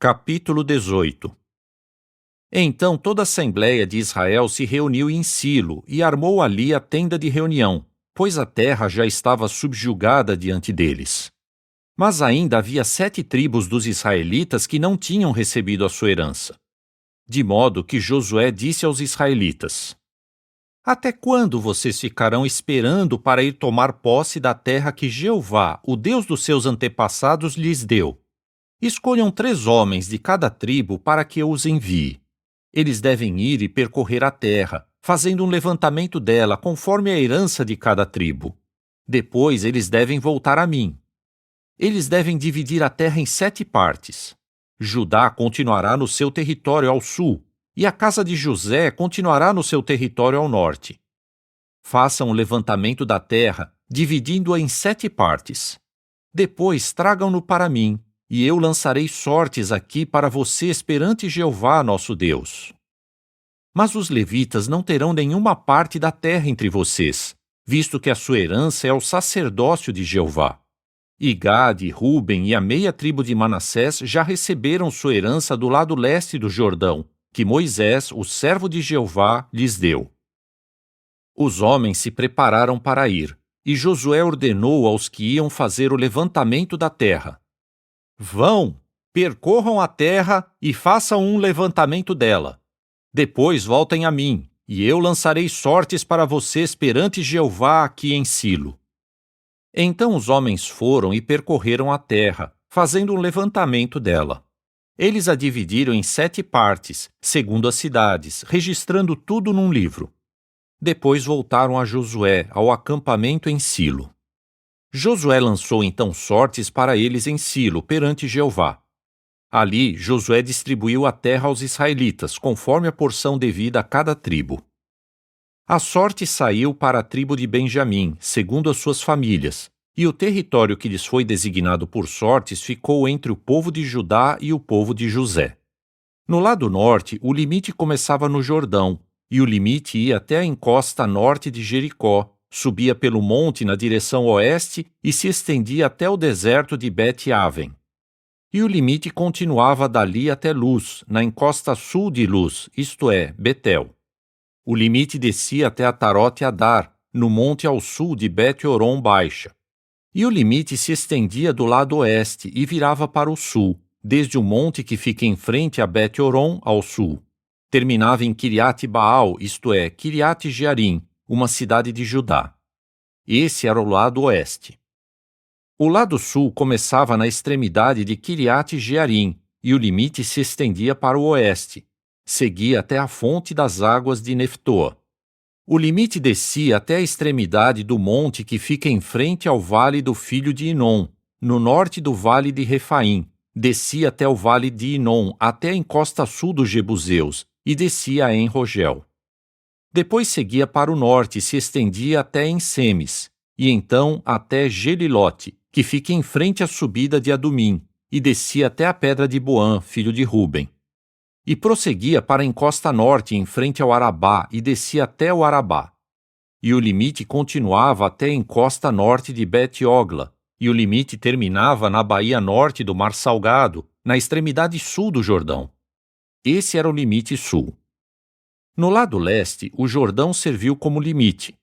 Capítulo 18. Então toda a Assembleia de Israel se reuniu em Silo e armou ali a tenda de reunião, pois a terra já estava subjugada diante deles. Mas ainda havia 7 tribos dos israelitas que não tinham recebido a sua herança. De modo que Josué disse aos israelitas: Até quando vocês ficarão esperando para ir tomar posse da terra que Jeová, o Deus dos seus antepassados, lhes deu? Escolham 3 homens de cada tribo para que eu os envie. Eles devem ir e percorrer a terra, fazendo um levantamento dela conforme a herança de cada tribo. Depois eles devem voltar a mim. Eles devem dividir a terra em 7 partes. Judá continuará no seu território ao sul, e a casa de José continuará no seu território ao norte. Façam o levantamento da terra, dividindo-a em 7 partes. Depois tragam-no para mim, e eu lançarei sortes aqui para vocês perante Jeová, nosso Deus. Mas os levitas não terão nenhuma parte da terra entre vocês, visto que a sua herança é o sacerdócio de Jeová. E Gade, Ruben e a meia tribo de Manassés já receberam sua herança do lado leste do Jordão, que Moisés, o servo de Jeová, lhes deu. Os homens se prepararam para ir, e Josué ordenou aos que iam fazer o levantamento da terra: Vão, percorram a terra e façam um levantamento dela. Depois voltem a mim, e eu lançarei sortes para vocês perante Jeová aqui em Silo. Então os homens foram e percorreram a terra, fazendo um levantamento dela. Eles a dividiram em 7 partes, segundo as cidades, registrando tudo num livro. Depois voltaram a Josué, ao acampamento em Silo. Josué lançou então sortes para eles em Silo, perante Jeová. Ali, Josué distribuiu a terra aos israelitas, conforme a porção devida a cada tribo. A sorte saiu para a tribo de Benjamim, segundo as suas famílias, e o território que lhes foi designado por sortes ficou entre o povo de Judá e o povo de José. No lado norte, o limite começava no Jordão, e o limite ia até a encosta norte de Jericó, subia pelo monte na direção oeste e se estendia até o deserto de Bet-Aven. E o limite continuava dali até Luz, na encosta sul de Luz, isto é, Betel. O limite descia até Atarote-Adar, no monte ao sul de Bet-Horon Baixa. E o limite se estendia do lado oeste e virava para o sul, desde o monte que fica em frente a Bet-Horon ao sul. Terminava em Kiriat-Baal, isto é, Kiriat-Jearim, uma cidade de Judá. Esse era o lado oeste. O lado sul começava na extremidade de Kiriat-Jearim, e o limite se estendia para o oeste. Seguia até a fonte das águas de Neftoa. O limite descia até a extremidade do monte que fica em frente ao vale do filho de Inom, no norte do vale de Refaim. Descia até o vale de Inom, até a encosta sul dos Jebuseus, e descia a En-Rogel. Depois seguia para o norte e se estendia até Ensemes, e então até Gelilote, que fica em frente à subida de Adumim, e descia até a pedra de Boã, filho de Ruben. E prosseguia para a encosta norte em frente ao Arabá, e descia até o Arabá. E o limite continuava até a encosta norte de Bet-Ogla, e o limite terminava na baía norte do Mar Salgado, na extremidade sul do Jordão. Esse era o limite sul. No lado leste, o Jordão serviu como limite.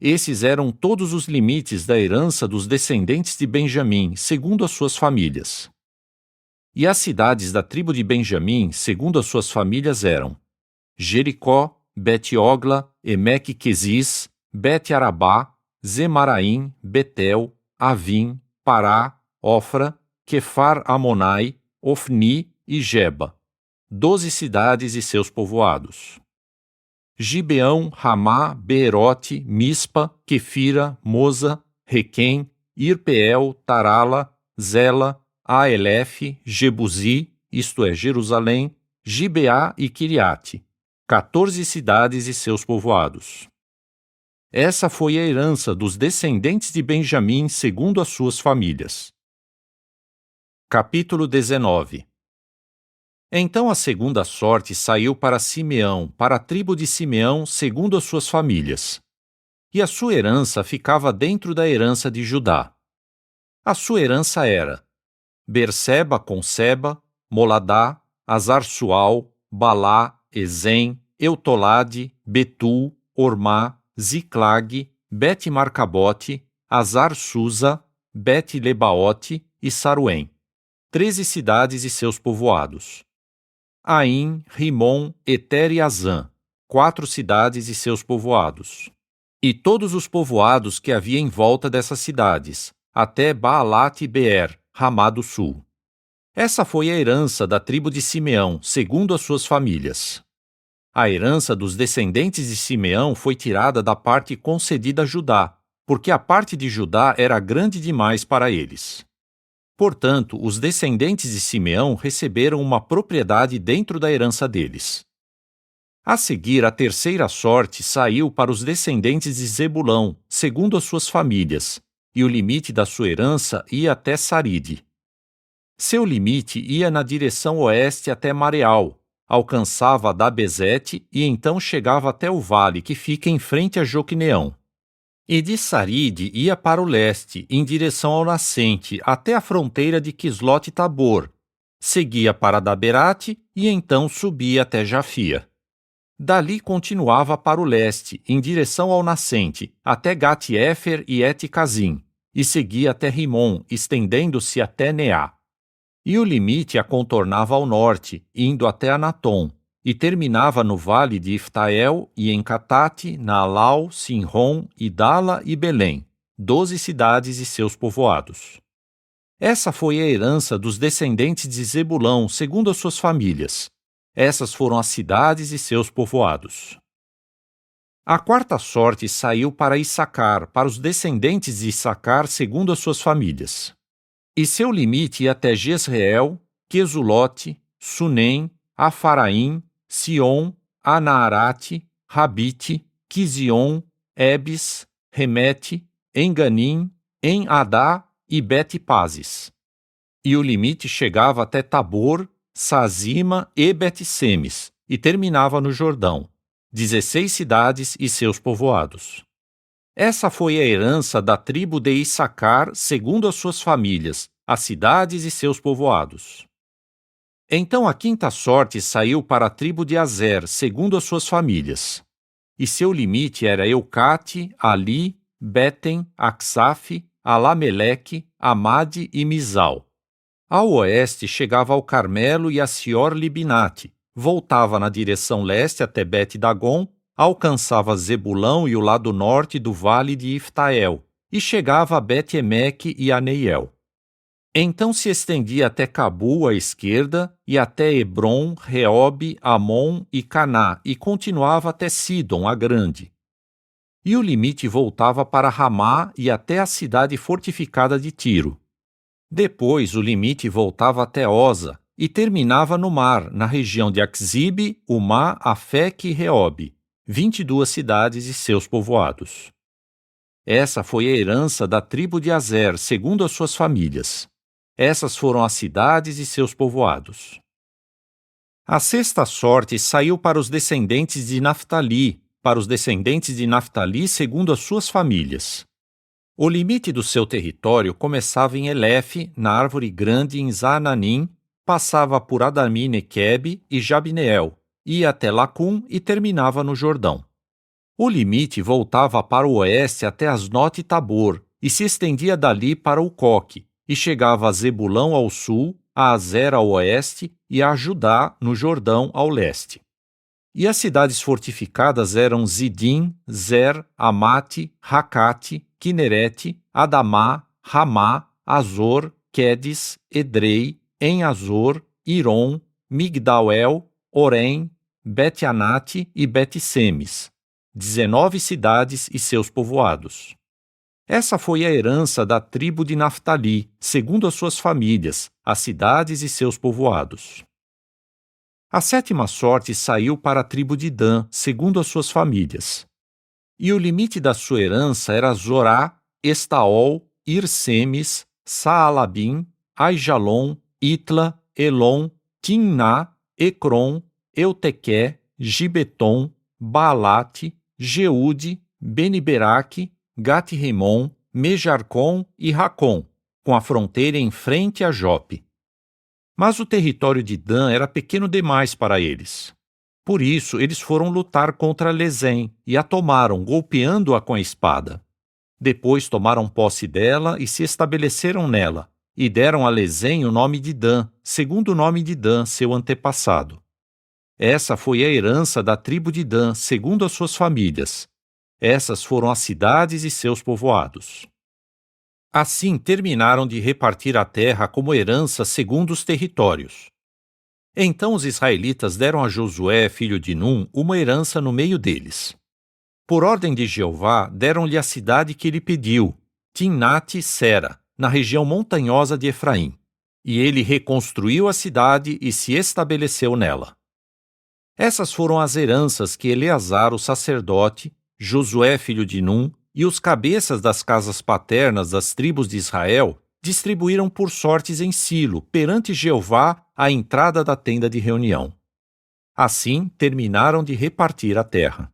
Esses eram todos os limites da herança dos descendentes de Benjamim, segundo as suas famílias. E as cidades da tribo de Benjamim, segundo as suas famílias, eram Jericó, Bet-Ogla, Emeque-Quezis, Bet-Arabá, Zemaraim, Betel, Avim, Pará, Ofra, Quefar-Amonai, Ofni e Geba, 12 cidades e seus povoados. Gibeão, Ramá, Beerote, Mispa, Quefira, Moza, Requém, Irpeel, Tarala, Zela, Aelef, Jebusi, isto é, Jerusalém, Gibeá e Quiriate, 14 cidades e seus povoados. Essa foi a herança dos descendentes de Benjamim segundo as suas famílias. Capítulo 19. Então a segunda sorte saiu para Simeão, para a tribo de Simeão, segundo as suas famílias. E a sua herança ficava dentro da herança de Judá. A sua herança era Berseba com Seba, Moladá, Azar-Sual, Balá, Ezem, Eutolade, Betul, Ormá, Ziclag, Bet-Marcabote, Azar-Susa, Bet-Lebaote e Saruém. 13 cidades e seus povoados. Aim, Rimon, Eter e Azã, 4 cidades e seus povoados. E todos os povoados que havia em volta dessas cidades, até Baalat e Beer, Ramá do Sul. Essa foi a herança da tribo de Simeão, segundo as suas famílias. A herança dos descendentes de Simeão foi tirada da parte concedida a Judá, porque a parte de Judá era grande demais para eles. Portanto, os descendentes de Simeão receberam uma propriedade dentro da herança deles. A seguir, a terceira sorte saiu para os descendentes de Zebulão, segundo as suas famílias, e o limite da sua herança ia até Saride. Seu limite ia na direção oeste até Mareal, alcançava Dabezete e então chegava até o vale que fica em frente a Joquineão. E de Saride ia para o leste, em direção ao nascente, até a fronteira de Quislote-Tabor, seguia para Daberate e então subia até Jafia. Dali continuava para o leste, em direção ao nascente, até Gat-Éfer e Et-Cazim, e seguia até Rimon, estendendo-se até Neá. E o limite a contornava ao norte, indo até Anatom, e terminava no vale de Iftael e em Catate, Naalau, Sinrom, Idala e Belém, 12 cidades e seus povoados. Essa foi a herança dos descendentes de Zebulão, segundo as suas famílias. Essas foram as cidades e seus povoados. A quarta sorte saiu para Issacar, para os descendentes de Issacar, segundo as suas famílias. E seu limite ia até Jezreel, Quesulote, Sunem, Afaraim, Sion, Anaarate, Rabite, Quizion, Ebes, Remete, Enganim, En-Adá e Bet-Pazes. E o limite chegava até Tabor, Sazima e Bet-Semes, e terminava no Jordão, 16 cidades e seus povoados. Essa foi a herança da tribo de Issacar, segundo as suas famílias, as cidades e seus povoados. Então a quinta sorte saiu para a tribo de Azer, segundo as suas famílias. E seu limite era Eucate, Ali, Beten, Aksaf, Alameleque, Amade e Mizal. Ao oeste chegava ao Carmelo e a Sior-Libinate, voltava na direção leste até Bet-Dagon, alcançava Zebulão e o lado norte do vale de Iftael, e chegava a Bet-Emeque e a Neiel. Então se estendia até Cabu à esquerda, e até Hebron, Reobe, Amon e Caná, e continuava até Sidom, a grande. E o limite voltava para Ramá e até a cidade fortificada de Tiro. Depois o limite voltava até Oza, e terminava no mar, na região de Axibe, Umá, Afeque e Reobe, 22 cidades e seus povoados. Essa foi a herança da tribo de Azer, segundo as suas famílias. Essas foram as cidades e seus povoados. A sexta sorte saiu para os descendentes de Naftali, segundo as suas famílias. O limite do seu território começava em Elefe, na árvore grande em Zaananim, passava por Adami-Nequebe e Jabneel, ia até Lacum e terminava no Jordão. O limite voltava para o oeste até Asnote-Tabor e se estendia dali para o Coque, e chegava a Zebulão ao sul, a Azer ao oeste e a Judá no Jordão ao leste. E as cidades fortificadas eram Zidim, Zer, Amate, Racate, Quinerete, Adamá, Ramá, Azor, Quedes, Edrei, En-Azor, Iron, Migdal-El, Orém, Bet-Anate e Bet-Semes, 19 cidades e seus povoados. Essa foi a herança da tribo de Naftali, segundo as suas famílias, as cidades e seus povoados. A sétima sorte saiu para a tribo de Dan, segundo as suas famílias. E o limite da sua herança era Zorá, Estaol, Irsemes, Saalabim, Aijalon, Itla, Elon, Timná, Ecrom, Eutequé, Gibeton, Baalate, Jeude, Beniberaque, Gat-Rimon, Mejarcom e Racom, com a fronteira em frente a Jope. Mas o território de Dan era pequeno demais para eles. Por isso, eles foram lutar contra Lesem e a tomaram, golpeando-a com a espada. Depois tomaram posse dela e se estabeleceram nela, e deram a Lesem o nome de Dan, segundo o nome de Dan, seu antepassado. Essa foi a herança da tribo de Dan, segundo as suas famílias. Essas foram as cidades e seus povoados. Assim terminaram de repartir a terra como herança segundo os territórios. Então os israelitas deram a Josué, filho de Num, uma herança no meio deles. Por ordem de Jeová, deram-lhe a cidade que ele pediu, Timnat-Sera, na região montanhosa de Efraim. E ele reconstruiu a cidade e se estabeleceu nela. Essas foram as heranças que Eleazar, o sacerdote, Josué, filho de Num, e os cabeças das casas paternas das tribos de Israel distribuíram por sortes em Silo, perante Jeová, à entrada da tenda de reunião. Assim terminaram de repartir a terra.